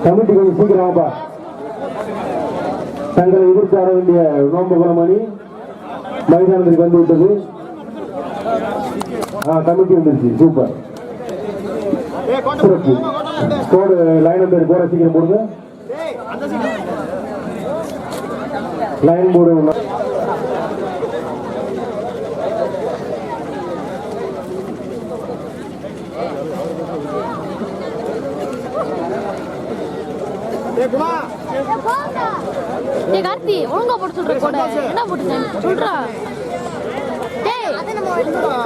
Committee கொஞ்சம் சீக்கிரமாப்பா. தங்களை எதிர்த்து ஆட வேண்டிய நோம்பகுளம் அணி மைதானத்துக்கு வந்து விட்டது. கமிட்டி வந்துருச்சு. சூப்பர், சிறப்பு. கோடு லைன் பேர் கோட சீக்கிரம் போடுங்க. லைன் போடு. கார்த்தி ஒழுங்கா போட்டு சொல்ற கூட என்ன போட்டு சொல்றா.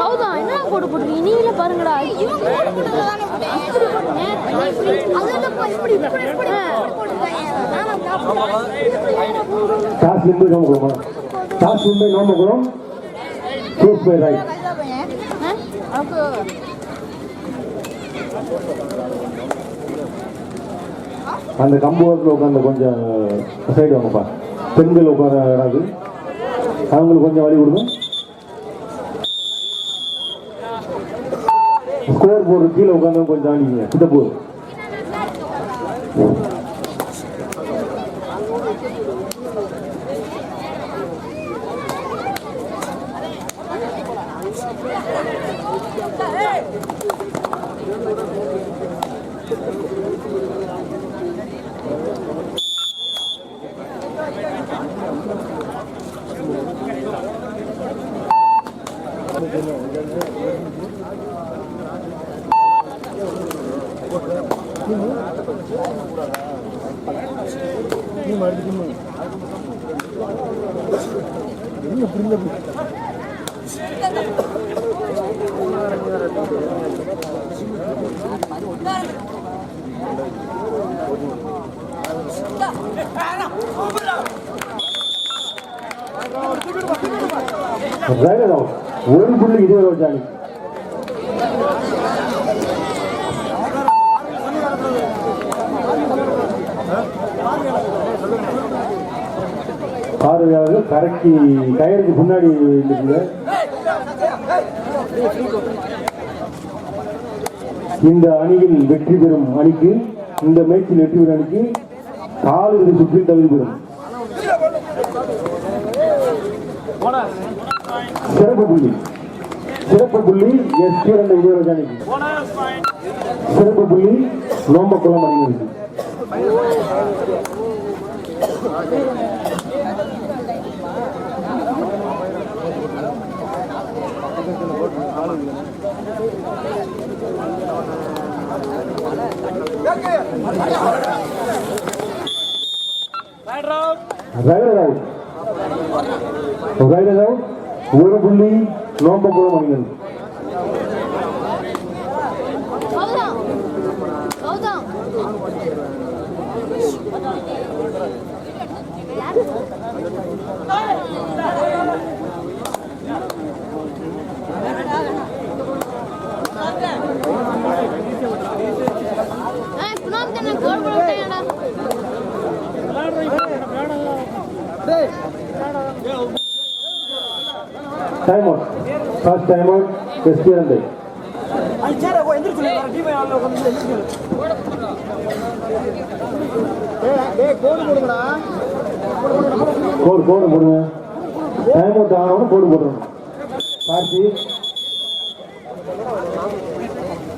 கௌதம் என்ன போட்டு போட்டுருக்கீங்க நீங்களே பாருங்கடா. அந்த கம்புவரத்தில் உட்காந்து கொஞ்சம் சைடு வாங்கப்பா. பெண்கள் உட்கார வராது, அவங்களுக்கு கொஞ்சம் வழி கொடுங்க. ஸ்கோர் போர்டு கீழே உட்காந்து கொஞ்சம் தாண்டிங்க. கிட்ட போகுது. ஒரு புள்ளி 20 ஜானி. பார்வையாளர்கள் கரைக்கு டயருக்கு முன்னாடி இருக்குங்க. இந்த அணியில் வெற்றி பெறும் அணிக்கு, இந்த மேட்சில் வெற்றி பெறும் அணிக்கு காலிறுதி சுற்றில் தகுதி பெறும். சிறப்பு புள்ளி எஸ்கே 20 அணிக்கு. சிறப்பு புள்ளி நோம்பகுளம் அணியினருக்கு. ஒரு புள்ளி நோம்பகுளம் அணியினருக்கு. Time out. First time out. Christian Day. கோடு போடுங்க. டைம் அவுட் ஆகணும். கோடு போடணும். கார்த்தி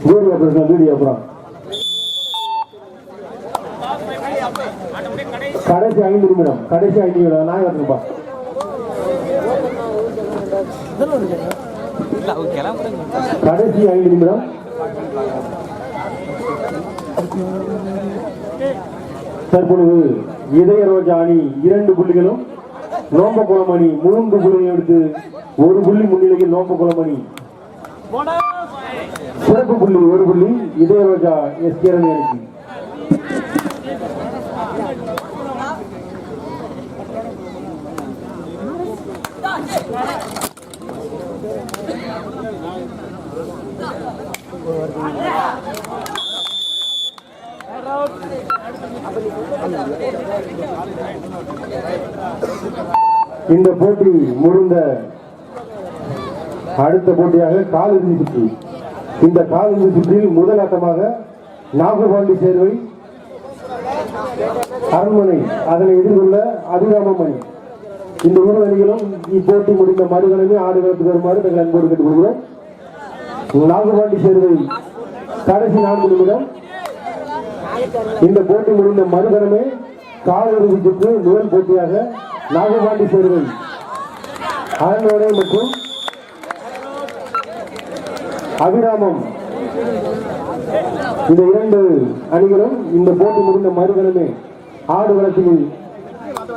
வீடியோ அப்புறம் வீடியோ அப்புறம் கடைசி 5 நிமிடம். நான் வரணும்பா. கடைசி 5 நிமிடம். தற்பொழுது இதய ரோஜா அணி 2 புள்ளிகளும், நோம்பகுளம் அணி 3 புள்ளிகள் எடுத்து 1 புள்ளி முன்னிலையில் நோம்பகுளம் அணி. சிறப்பு புள்ளி 1 புள்ளி இதய ரோஜா எஸ்கே அணிக்கு. இந்த போட்டி முடிந்த அடுத்த போட்டியாக காலிறுதி சுற்று. இந்த காலிறுதி சுற்றில் முதல் ஆட்டமாக நாகர்பாண்டி சேர்வை அரண்மனை அதனை எதிர்கொள்ள அபிராமம் அணி. இந்த இரு அணிகளும் இப்போட்டி முடிந்த மறுகணமே ஆடுகளத்துக்கு வருமாறு தங்கள் அன்போடு கேட்டுக்கொள்கிறோம். நாகுபாண்டி சேர்வை கடைசி 4 நிமிடம். இந்த போட்டி முடிந்த மறுகணமே காலிறுதி சுற்று முதல் போட்டியாக நாகுபாண்டி சேர்வை அரண்மனை மற்றும் அபிராமம் இந்த 2 அணிகளும் இந்த போட்டி முடிந்த மறுகணமே ஆடுகளத்தில்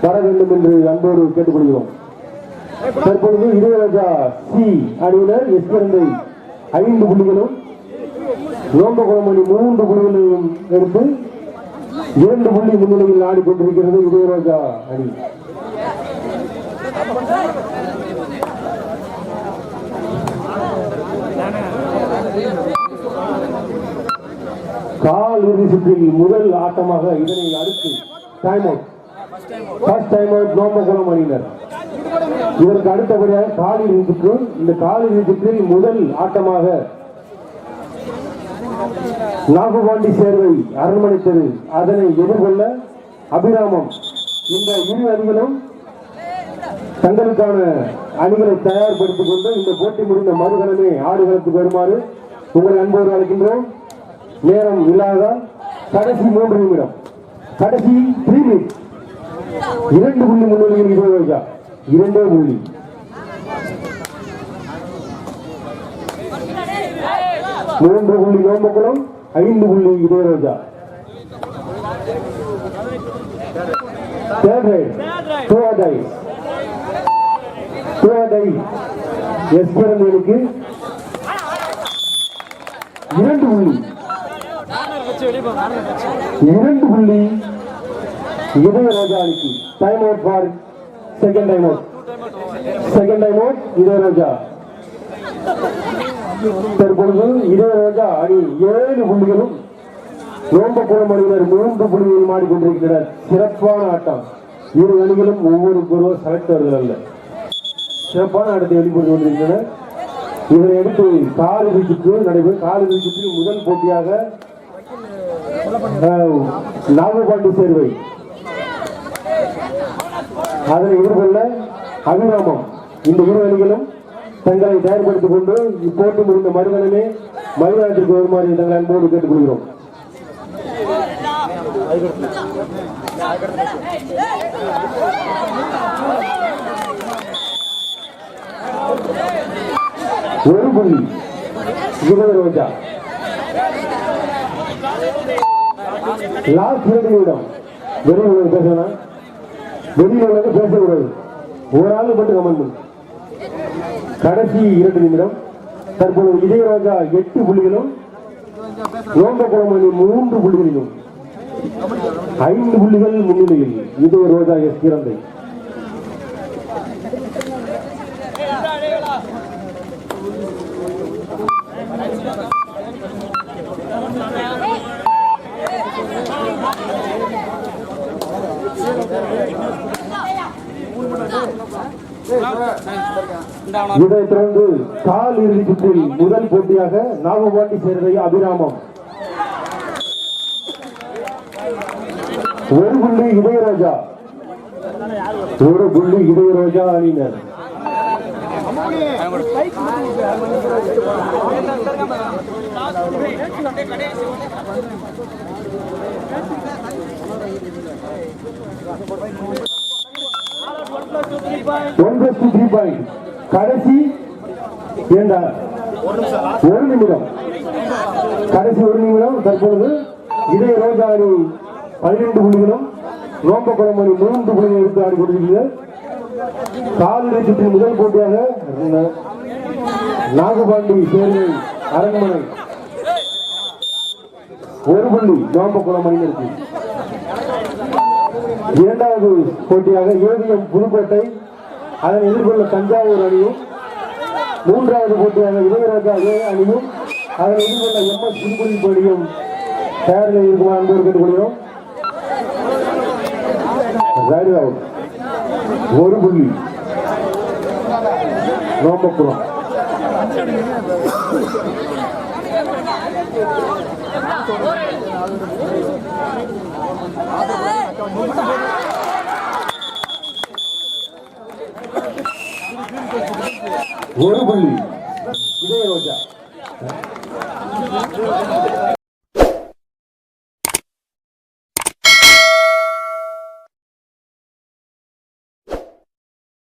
வர வேண்டும் என்று அன்போடு கேட்டுக்கொள்கிறோம். தற்பொழுது இளையராஜா சி அணியினர் எஸ்கரந்தை 5 புள்ளிகளும் நோம்பகுளம் அணி 3 புள்ளிகளையும் எடுத்து 2 புள்ளி முன்னிலையில் ஆடிக்கொண்டிருக்கிறது இளையராஜா அணி. கால் இறுதி சுற்றில் முதல் ஆட்டமாக இதனை அடுத்து டைம் அவுட் நோம்பகுளம் அணியினர். இதற்கு அடுத்தபடியாக காலிறுதி சுற்று. இந்த காலிறுதி சுற்றில் முதல் ஆட்டமாக நாகுபாண்டி சேர்வை அரண்மனை தெரு அதனை எதிர்கொள்ள அபிராமம். இந்த இரு அணிகளும் தங்களுக்கான அணிகளை தயார்படுத்திக் கொண்டு இந்த போட்டி முடிந்த மறுகணமே ஆடுகளத்துக்கு வருமாறு உங்களை அன்போடு அழைக்கின்றோம். நேரம் இல்லாததால் கடைசி 3 நிமிடம், கடைசி 3 மினிட். 2 புள்ளி முன்னிலையில் இளையராஜா 2 புள்ளி. மூன்று புள்ளி நோம்பகுளம், 5 புள்ளி இளையராஜா. தேர்ட் ரைட் எஸ்கரந்தனுக்கு 2 புள்ளி. 2 புள்ளி இளையராஜா அணிக்கு. Time out for second time out Ilaiyaraaja. தற்பொழுது இளையராஜா அணி 7 புள்ளிகளும் நோம்பகுளம் அணியினர் 3 புள்ளிகளும் ஆடிக்கொண்டிருக்கிறார். சிறப்பான ஆட்டம். இரு அணிகளும் ஒவ்வொருவரும் செலக்டர்கள் அல்ல, சிறப்பான ஆட்டத்தை வெளிப்படுத்திக் கொண்டிருக்கின்றனர். இதனை அடுத்து காலிறுதி சுற்று நடைபெறும். காலிறுதி சுற்றில் முதல் போட்டியாக நாகுபாண்டி சேர்வை அதனை எதிர்கொள்ள அபிராமம். இந்த இரு அணிகளும் தங்களை தயார்படுத்திக் கொண்டு இப்போட்டி முடிந்த மறுகணமே மைதானத்திற்கு வருமாறு தங்களை அன்போடு கேட்டுக்கொள்கிறோம். ஒரு புள்ளி இளையராஜா. லாஸ்ட் 2 நிமிடம். வெளியில் பேசணும், வெளியில் பேசக்கூடாது. ஒரு ஆள் மட்டும் கமெண்ட் பண்ணு. கடைசி 2 நிமிடம். தற்போது இளையராஜா 8 புள்ளிகளும் நோம்பகுளம் அணி 3 புள்ளிகளிலும் 5 புள்ளிகள் முன்னிலையில் இளையராஜா எஸ்கரந்தை. இதைத் தொடர்ந்து கால் இறுதி சுற்றில் முதல் போட்டியாக நாகுபாண்டி சேர்வை அபிராமம். 1 புள்ளி இளையராஜா, 1 புள்ளி இளையராஜா அணியினர். கடைசி 1 நிமிடம். கடைசி 1 நிமிடம். தற்பொழுது இளையராஜா அணி 12 புள்ளிகளும் நோம்பகுளம் அணி 3 புள்ளிகள் எடுத்து ஆடிக்கொண்டிருக்கிறது. காலிறுதி சுற்றின் முதல் போட்டியாக நாகுபாண்டி சேர்வை அரண்மனை 1 புள்ளி நோம்பகுளம் அணியினருக்கு. இரண்டாவது போட்டியாக ஏவிஎம் புதுக்கோட்டை அதனை எதிர்கொள்ள தஞ்சாவூர் அணியும், மூன்றாவது போட்டியாக இளையராஜா அணியும் அதனை எதிர்கொள்ள MS புதுக்குடி அணியும் தயாரில் இருக்குமா அன்போடு கேட்டுக்கொள்கிறோம். 1 புள்ளி நோம்பகுளம். ஒரு புள்ளி இதய ரோஜா